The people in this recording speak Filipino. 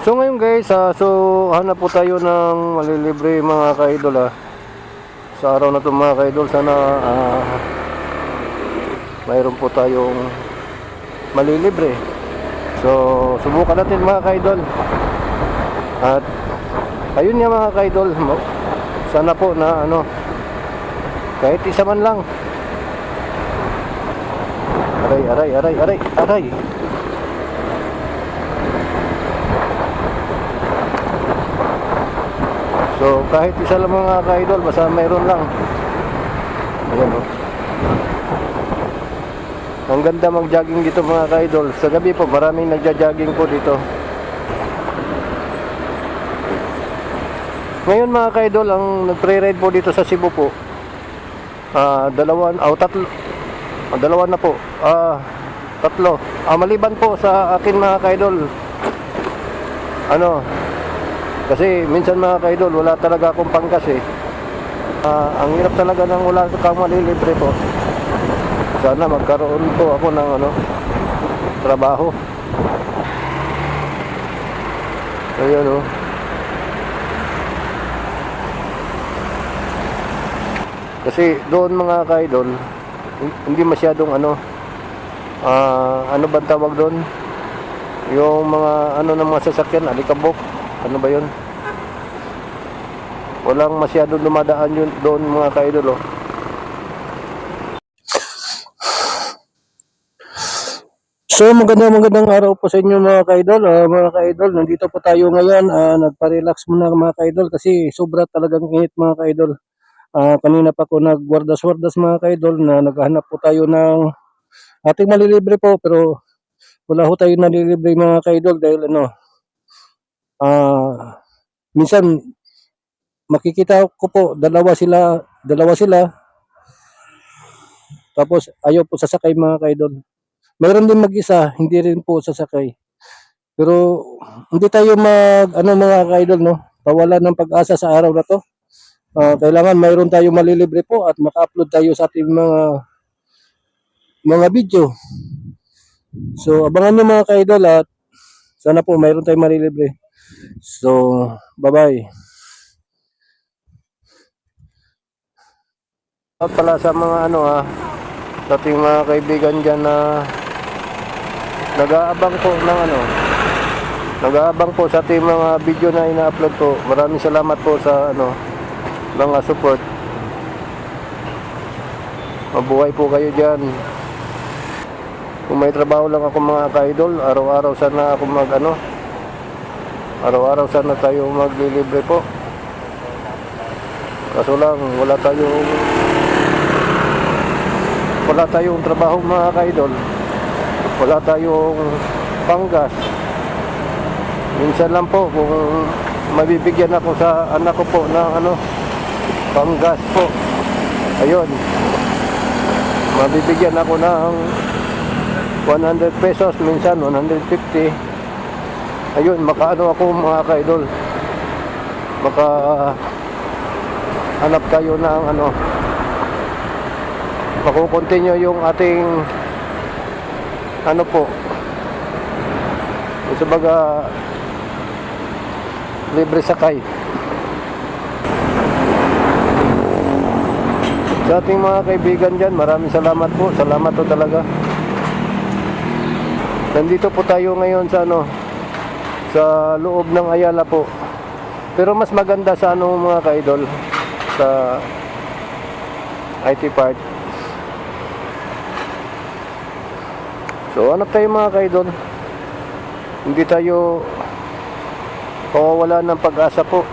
So ngayon guys, hanap po tayo ng malilibre mga ka-idol sa araw na ito mga ka-idol. Sana mayroon po tayong malilibre. So subukan natin mga ka-idol. At ayun nga mga ka-idol, sana po na kahit isa man lang. Aray. So kahit isa lang mga ka-idol, basta mayroon lang. Ayan o. Ang ganda mag-jogging dito mga ka-idol. Sa gabi po maraming nagja-jogging po dito. Ngayon mga ka-idol, ang nagpre-ride po dito sa Cebu po, dalawa na po. Tatlo. Maliban po sa akin mga ka-idol. Kasi minsan mga ka-idol, wala talaga akong pangkas ang hirap talaga nang wala kang malilibre po. Sana magkaroon po ako ng trabaho. Ayun Kasi doon mga ka-idol, hindi masyadong ano bang tawag doon? Yung mga ng mga sasakyan, alikabok. Ano ba yun? Walang masyadong dumadaan yun doon mga ka-idol So magandang araw po sa inyo mga ka-idol. Mga ka-idol, nandito po tayo ngayon. Nagpa-relax muna mga ka-idol kasi sobra talagang init mga ka-idol. Kanina pa ko nagwardas-wardas mga ka-idol na naghahanap po tayo ng ating malilibre po, pero wala ho tayo nalilibre mga ka-idol dahil minsan makikita ko po dalawa sila tapos ayaw po sasakay mga ka-idol. Mayroon din mag-isa, hindi rin po sasakay. Pero hindi tayo mga ka-idol pawala ng pag-asa sa araw na to. Kailangan mayroon tayo malilibre po at maka-upload tayo sa ating mga video. So abangan nyo mga ka-idol at sana po mayroon tayong malilibre. So bye-bye. At pala sa mga sa ating mga kaibigan dyan na nag-aabang po sa ating mga video na ina-upload po. Maraming salamat po sa mga support. Mabuhay po kayo dyan. Kung may trabaho lang ako mga ka-idol, araw-araw sana ako araw-araw sana tayo maglilibre po. Kaso lang wala tayong trabaho mga ka-idol. Wala tayong panggas. Minsan lang po kung mabibigyan ako sa anak ko po ng panggas po. Ayun. Mabibigyan ako ng 100 pesos, minsan 150. Ayun, makaano ako mga ka-idol. Hanap tayo ng makukontinue yung ating sabaga libre sakay sa ating mga kaibigan dyan. Maraming salamat po, salamat po talaga. Nandito po tayo ngayon sa loob ng Ayala po, pero mas maganda sa mga ka-idol sa IT Park. So hanap tayo mga ka-idol, hindi tayo mawawala ng pag-asa po.